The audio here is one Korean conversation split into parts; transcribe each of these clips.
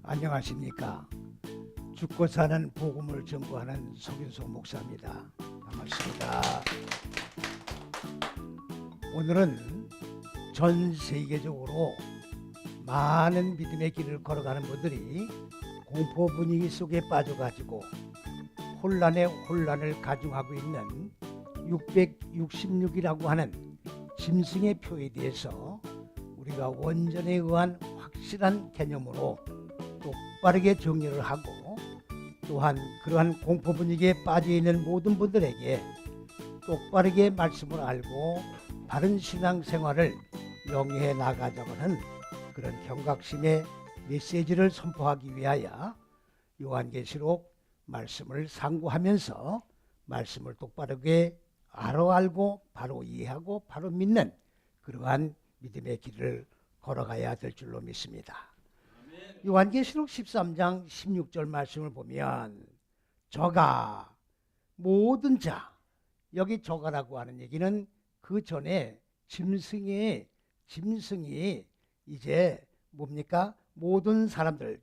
안녕하십니까. 죽고 사는 복음을 전부하는 석윤수 목사입니다. 반갑습니다. 오늘은 전 세계적으로 많은 믿음의 길을 걸어가는 분들이 공포 분위기 속에 빠져가지고 혼란에 혼란을 가중하고 있는 666이라고 하는 짐승의 표에 대해서 우리가 원전에 의한 확실한 개념으로 똑바르게 정리를 하고, 또한 그러한 공포 분위기에 빠져있는 모든 분들에게 똑바르게 말씀을 알고 바른 신앙생활을 영위해 나가자고 하는 그런 경각심의 메시지를 선포하기 위하여 요한계시록 말씀을 상고하면서 말씀을 똑바르게 알고 바로 이해하고 바로 믿는 그러한 믿음의 길을 걸어가야 될 줄로 믿습니다. 요한계시록 13장 16절 말씀을 보면 저가 모든 자, 여기 저가라고 하는 얘기는 그 전에 짐승이 이제 뭡니까? 모든 사람들,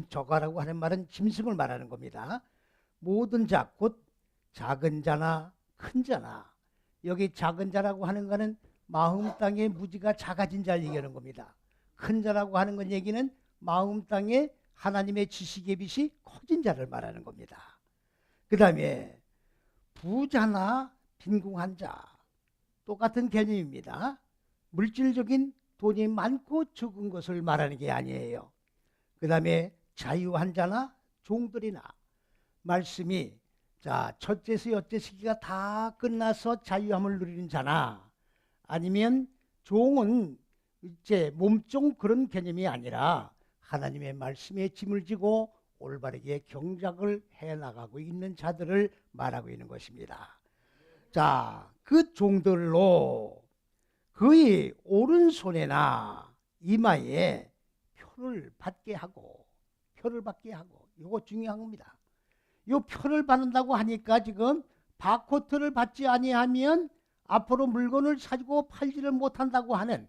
저가라고 하는 말은 짐승을 말하는 겁니다. 모든 자, 곧 작은 자나 큰 자나, 여기 작은 자라고 하는 것은 마음 땅의 무지가 작아진 자를 얘기하는 겁니다. 큰 자라고 하는 건 얘기는 마음 땅에 하나님의 지식의 빛이 커진 자를 말하는 겁니다. 그 다음에 부자나 빈궁한 자, 똑같은 개념입니다. 물질적인 돈이 많고 적은 것을 말하는 게 아니에요. 그 다음에 자유한 자나 종들이나, 말씀이 첫째서 여째 시기가 다 끝나서 자유함을 누리는 자나, 아니면 종은 이제 몸종 그런 개념이 아니라 하나님의 말씀에 짐을 지고 올바르게 경작을 해나가고 있는 자들을 말하고 있는 것입니다. 그 종들로 그의 오른손에나 이마에 표를 받게 하고, 이거 중요한 겁니다. 이 표를 받는다고 하니까 지금 바코트를 받지 아니하면 앞으로 물건을 사고 팔지를 못한다고 하는,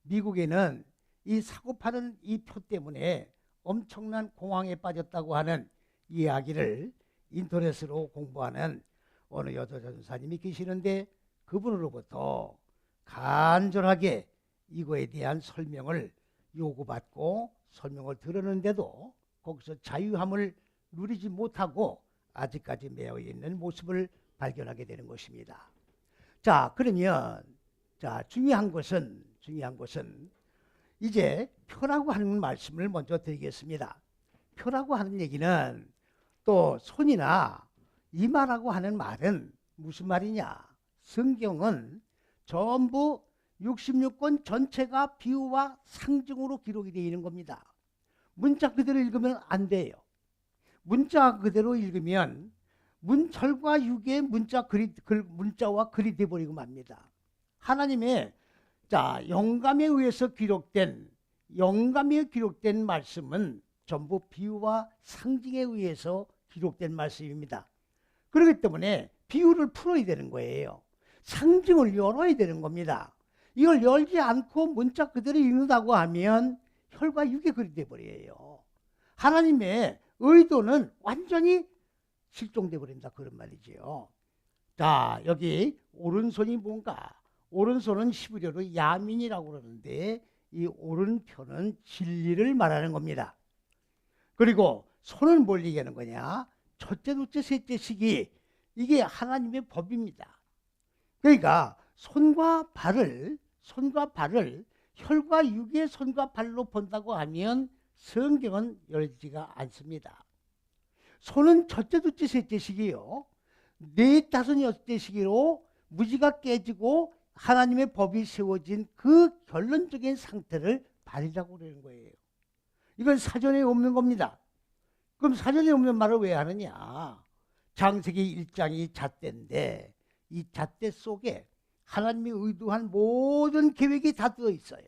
미국에는 이 사고 파는 이 표 때문에 엄청난 공황에 빠졌다고 하는 이야기를 인터넷으로 공부하는 어느 여자 전사님이 계시는데, 그분으로부터 간절하게 이거에 대한 설명을 요구받고 설명을 들었는데도 거기서 자유함을 누리지 못하고 아직까지 매여 있는 모습을 발견하게 되는 것입니다. 그러면 중요한 것은 이제 표라고 하는 말씀을 먼저 드리겠습니다. 표라고 하는 얘기는, 또 손이나 이마라고 하는 말은 무슨 말이냐? 성경은 전부 66권 전체가 비유와 상징으로 기록이 되어 있는 겁니다. 문자 그대로 읽으면 안 돼요. 문자 그대로 읽으면 문철과 육의 문자와 글이 되어버리고 맙니다. 하나님의 영감에 의해서 기록된 말씀은 전부 비유와 상징에 의해서 기록된 말씀입니다. 그렇기 때문에 비유를 풀어야 되는 거예요. 상징을 열어야 되는 겁니다. 이걸 열지 않고 문자 그대로 읽는다고 하면 혈과 육의 글이 되어버려요. 하나님의 의도는 완전히 실종되어 버린다, 그런 말이지요. 여기 오른손이 뭔가? 오른손은 히브리어로 야민이라고 그러는데, 이 오른편은 진리를 말하는 겁니다. 그리고 손은 뭘 얘기하는 거냐? 첫째, 둘째, 셋째 시기, 이게 하나님의 법입니다. 그러니까 손과 발을 혈과 육의 손과 발로 본다고 하면 성경은 열지가 않습니다. 손은 첫째, 둘째, 셋째 시기요, 넷, 다섯, 여섯째 시기로 무지가 깨지고 하나님의 법이 세워진 그 결론적인 상태를 발이라고 그러는 거예요. 이건 사전에 없는 겁니다. 그럼 사전에 없는 말을 왜 하느냐? 창세기 1장이 잣대인데, 이 잣대 속에 하나님이 의도한 모든 계획이 다 들어있어요.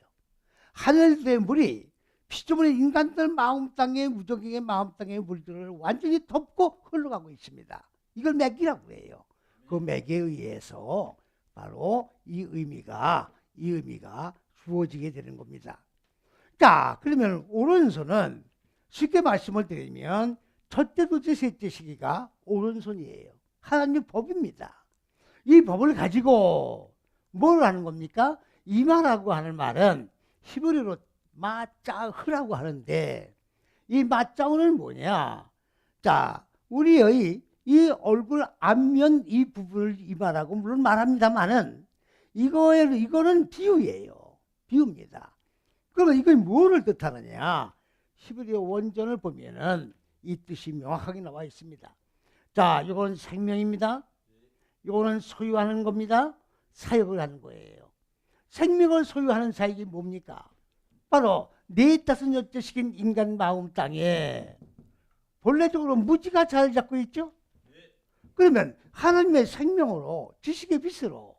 하늘의 물이 피조물의 인간들 마음 땅에, 무적의 마음 땅의 물들을 완전히 덮고 흘러가고 있습니다. 이걸 맥이라고 해요. 그 맥에 의해서 바로 이 의미가 주어지게 되는 겁니다. 그러면 오른손은 쉽게 말씀을 드리면 첫째, 둘째, 셋째 시기가 오른손이에요. 하나님의 법입니다. 이 법을 가지고 뭘 하는 겁니까? 이마라고 하는 말은 히브리어로 마짜흐라고 하는데 이 마짜흐는 뭐냐? 자, 우리의 이 얼굴 앞면 이 부분을 이마라고 물론 말합니다만은 이거는 비유예요. 비유입니다. 그러면 이게 뭐를 뜻하느냐? 히브리어 원전을 보면은 이 뜻이 명확하게 나와 있습니다. 자, 이건 생명입니다. 이거는 소유하는 겁니다. 사역을 하는 거예요. 생명을 소유하는 사역이 뭡니까? 바로 네 다섯 여째씩인 인간 마음 땅에 본래적으로 무지가 잘 잡고 있죠. 그러면 하나님의 생명으로 지식의 빛으로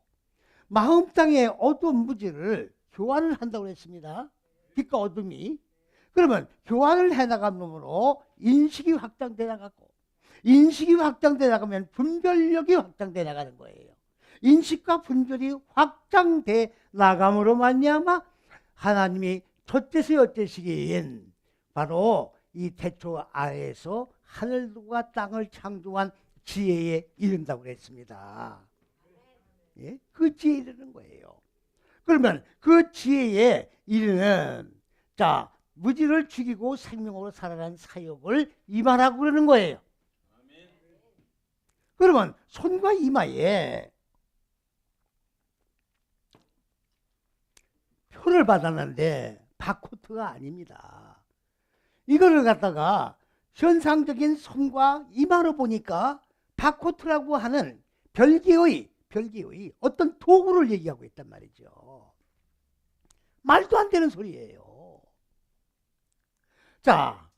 마음 땅의 어두운 무지를 교환을 한다고 했습니다. 빛과 어둠이. 그러면 교환을 해나감으로 인식이 확장돼 나가고 인식이 확장돼 나가면 분별력이 확장돼 나가는 거예요. 인식과 분별이 확장돼 나감으로 말미암아 하나님이 첫째서 여째시기인 바로 이 태초 아래에서 하늘과 땅을 창조한 지혜에 이른다고 했습니다. 예? 그 지혜에 이르는 거예요. 그러면 그 지혜에 이르는 자 무지를 죽이고 생명으로 살아가는 사역을 이마라고 그러는 거예요. 그러면 손과 이마에 표를 받았는데 바코트가 아닙니다. 이거를 갖다가 현상적인 손과 이마로 보니까 바코트라고 하는 별개의 어떤 도구를 얘기하고 있단 말이죠. 말도 안 되는 소리예요. 자,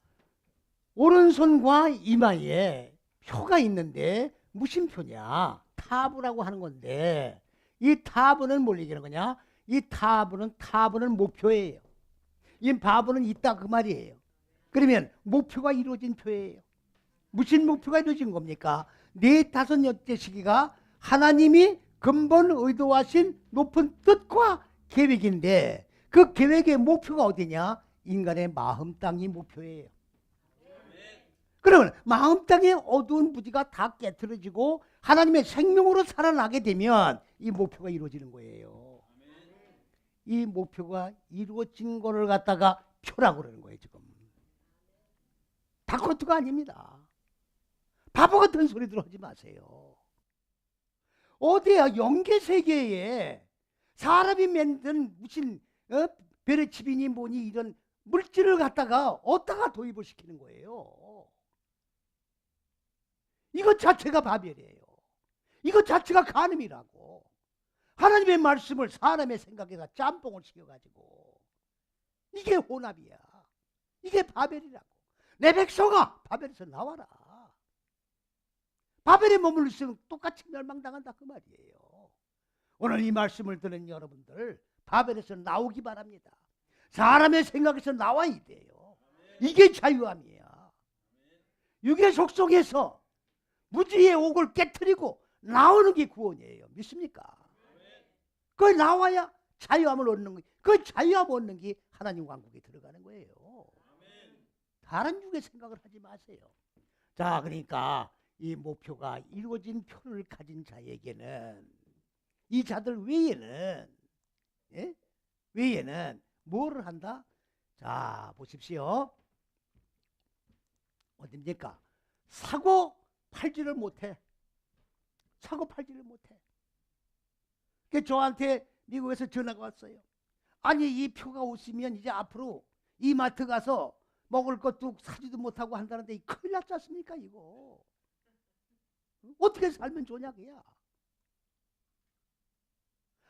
오른손과 이마에 표가 있는데 무슨 표냐? 타부라고 하는 건데 이 타부는 뭘 얘기하는 거냐? 이 타부는 목표예요. 이 바부는 있다 그 말이에요. 그러면 목표가 이루어진 표예요. 무슨 목표가 이루어진 겁니까? 네 다섯 여째 시기가 하나님이 근본 의도하신 높은 뜻과 계획인데 그 계획의 목표가 어디냐? 인간의 마음 땅이 목표예요. 그러면 마음 땅의 어두운 부지가 다 깨트려지고 하나님의 생명으로 살아나게 되면 이 목표가 이루어지는 거예요. 이 목표가 이루어진 거를 갖다가 표라고 그러는 거예요. 지금 다코트가 아닙니다. 바보 같은 소리들 하지 마세요. 어디야 영계세계에 사람이 만든 무슨 별의 집이니 뭐니 이런 물질을 갖다가 어디다가 도입을 시키는 거예요. 이것 자체가 바벨이에요. 이것 자체가 간음이라고. 하나님의 말씀을 사람의 생각에다 짬뽕을 시켜가지고 이게 혼합이야. 이게 바벨이라고. 내 백성아 바벨에서 나와라. 바벨에 머물러 있으면 똑같이 멸망당한다 그 말이에요. 오늘 이 말씀을 듣는 여러분들 바벨에서 나오기 바랍니다. 사람의 생각에서 나와야 돼요. 이게 자유함이야. 육의 속성에서 무지의 옥을 깨트리고 나오는 게 구원이에요. 믿습니까? 그걸 나와야 자유함을 얻는 거예요. 그 자유함 얻는 게 하나님 왕국에 들어가는 거예요. 다른 육의 생각을 하지 마세요. 자, 그러니까 이 목표가 이루어진 표를 가진 자에게는 이 자들 외에는 뭐를 한다? 자, 보십시오. 어딥니까? 사고 팔지를 못해. 사고 팔지를 못해. 그 저한테 미국에서 전화가 왔어요. 아니 이 표가 오시면 이제 앞으로 이 마트 가서 먹을 것도 사지도 못하고 한다는데 큰일 났지 않습니까 이거. 어떻게 살면 좋냐 그야.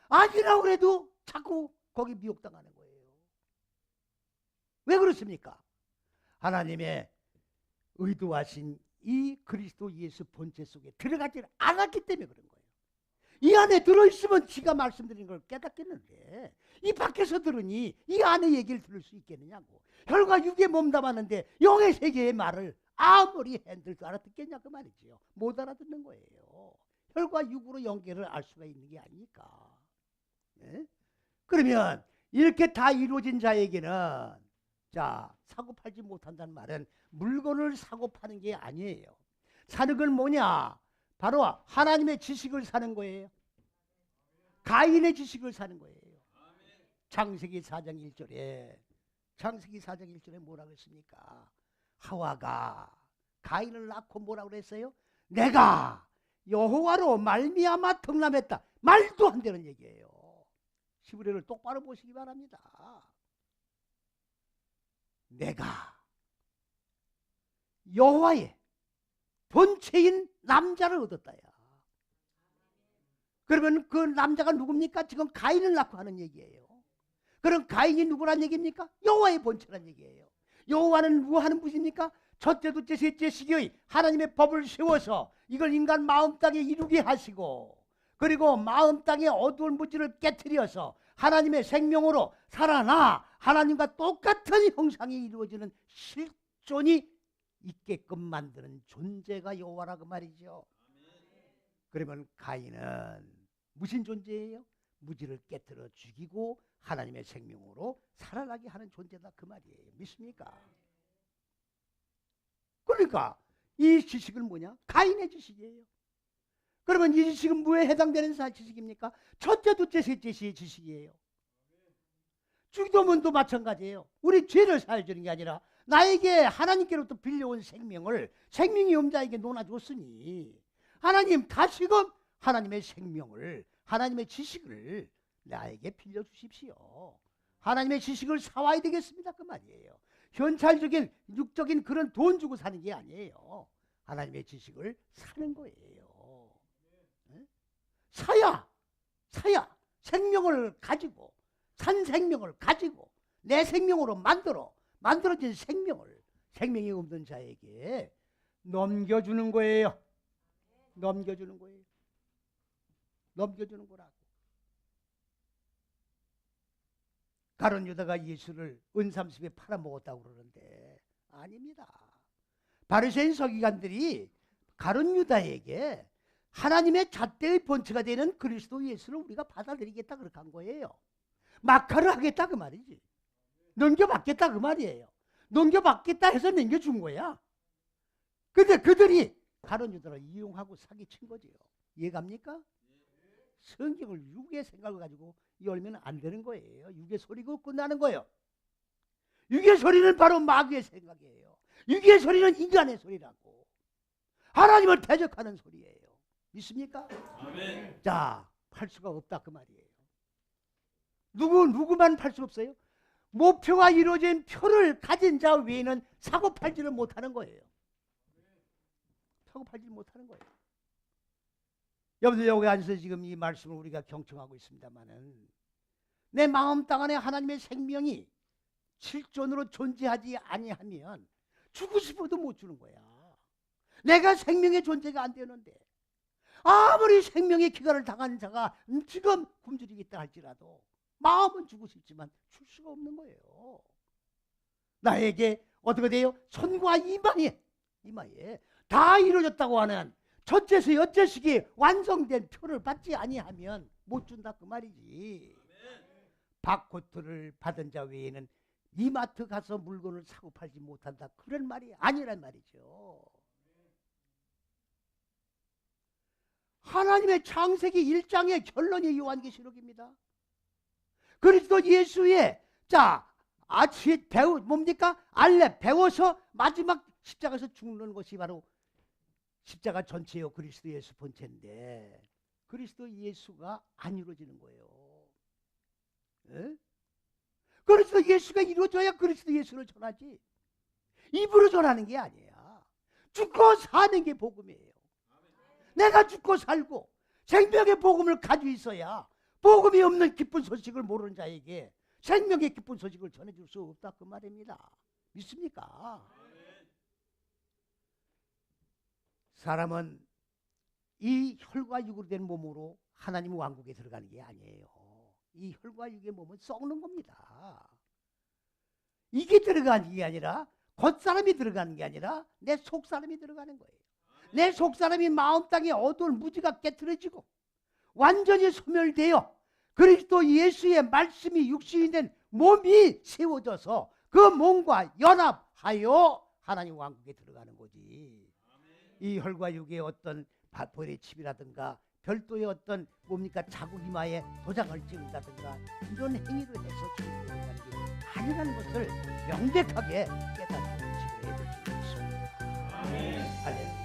아니라고 그래도 자꾸 거기 미혹당하는 거예요. 왜 그렇습니까? 하나님의 의도하신 이 그리스도 예수 본체 속에 들어가지 않았기 때문에 그런 거예요. 이 안에 들어있으면 지가 말씀드린 걸 깨닫겠는데 이 밖에서 들으니 이 안에 얘기를 들을 수 있겠느냐고. 혈과 육에 몸담았는데 영의 세계의 말을 아무리 핸들도 알아듣겠냐 그 말이지요. 못 알아듣는 거예요. 혈과 육으로 연결을 알 수가 있는 게 아니니까. 네? 그러면 이렇게 다 이루어진 자에게는 자, 사고 팔지 못한다는 말은 물건을 사고 파는 게 아니에요. 사는 건 뭐냐? 바로 하나님의 지식을 사는 거예요. 가인의 지식을 사는 거예요. 창세기 4장 1절에 창세기 4장 1절에 뭐라고 했습니까? 하와가 가인을 낳고 뭐라고 그랬어요? 내가 여호와로 말미암아 덕남했다. 말도 안 되는 얘기예요. 시브레를 똑바로 보시기 바랍니다. 내가 여호와의 본체인 남자를 얻었다야. 그러면 그 남자가 누굽니까? 지금 가인을 낳고 하는 얘기예요. 그럼 가인이 누구란 얘기입니까? 여호와의 본체란 얘기예요. 여호와는 누구 하는 분입니까? 첫째, 둘째, 셋째 시기의 하나님의 법을 세워서 이걸 인간 마음 땅에 이루게 하시고, 그리고 마음 땅의 어두운 무지를 깨트려서 하나님의 생명으로 살아나 하나님과 똑같은 형상이 이루어지는 실존이 있게끔 만드는 존재가 여호와라고 말이죠. 그러면 가인은 무슨 존재예요? 무지를 깨트려 죽이고 하나님의 생명으로 살아나게 하는 존재다 그 말이에요. 믿습니까? 그러니까 이 지식은 뭐냐? 가인의 지식이에요. 그러면 이 지식은 뭐에 해당되는 지식입니까? 첫째, 둘째, 셋째 시의 지식이에요. 주기도문도 마찬가지예요. 우리 죄를 사해주는 게 아니라 나에게 하나님께로부터 빌려온 생명을 생명이 없는 자에게 놓아줬으니 하나님 다시금 하나님의 생명을, 하나님의 지식을 나에게 빌려주십시오. 하나님의 지식을 사와야 되겠습니다 그 말이에요. 현찰적인 육적인 그런 돈 주고 사는 게 아니에요. 하나님의 지식을 사는 거예요. 사야 생명을 가지고, 산 생명을 가지고 내 생명으로 만들어진 생명이 없는 자에게 넘겨주는 거예요. 넘겨주는 거라고. 가룟 유다가 예수를 은삼십에 팔아먹었다고 그러는데 아닙니다. 바리새인 서기관들이 가룟 유다에게 하나님의 잣대의 본체가 되는 그리스도 예수를 우리가 받아들이겠다 그렇게 한 거예요. 막하를 하겠다 그 말이지. 넘겨받겠다 그 말이에요. 넘겨받겠다 해서 넘겨준 거야. 근데 그들이 가룟 유다를 이용하고 사기친 거지요. 이해갑니까? 성경을 육의 생각을 가지고 열면 안 되는 거예요. 육의 소리고 끝나는 거예요. 육의 소리는 바로 마귀의 생각이에요. 육의 소리는 인간의 소리라고. 하나님을 대적하는 소리예요. 믿습니까? 아멘. 자, 팔 수가 없다 그 말이에요. 누구만 팔 수 없어요? 목표가 이루어진 표를 가진 자 외에는 사고 팔지를 못하는 거예요. 사고 팔지를 못하는 거예요. 여러분들 여기 앉아서 지금 이 말씀을 우리가 경청하고 있습니다만은 내 마음 땅 안에 하나님의 생명이 실존으로 존재하지 아니하면 주고 싶어도 못 주는 거야. 내가 생명의 존재가 안 되는데 아무리 생명의 기간을 당한 자가 지금 굶주리겠다 할지라도 마음은 주고 싶지만 줄 수가 없는 거예요. 나에게 어떻게 돼요? 손과 이마에 다 이루어졌다고 하는 첫째서 여째식이 완성된 표를 받지 아니하면 못 준다 그 말이지. 바코트를 받은 자 외에는 이마트 가서 물건을 사고 팔지 못한다 그런 말이 아니란 말이죠. 하나님의 창세기 1장의 결론이 요한계시록입니다. 그리스도 예수의 알레 배워서 마지막 십자가에서 죽는 것이 바로 십자가 전체요 그리스도 예수 본체인데 그리스도 예수가 안 이루어지는 거예요. 에? 그리스도 예수가 이루어져야 그리스도 예수를 전하지 입으로 전하는 게 아니야. 죽고 사는 게 복음이에요. 내가 죽고 살고 생명의 복음을 가지고 있어야 복음이 없는 기쁜 소식을 모르는 자에게 생명의 기쁜 소식을 전해줄 수 없다 그 말입니다. 믿습니까? 사람은 이 혈과 육으로 된 몸으로 하나님 왕국에 들어가는 게 아니에요. 이 혈과 육의 몸은 썩는 겁니다. 이게 들어가는 게 아니라 겉사람이 들어가는 게 아니라 내 속사람이 들어가는 거예요. 내 속사람이 마음 땅에 어두운 무지가 깨트려지고 완전히 소멸되어 그리스도 예수의 말씀이 육신이 된 몸이 세워져서 그 몸과 연합하여 하나님 왕국에 들어가는 거지. 이 혈과 육의 어떤 벌의 칩이라든가 별도의 어떤 뭡니까 자국 이마에 도장을 찍는다든가 이런 행위로 해서 천국에 들어가는 게 아니라는 것을 명백하게 깨닫는 식으로 해줄 수 있습니다. 할렐루야.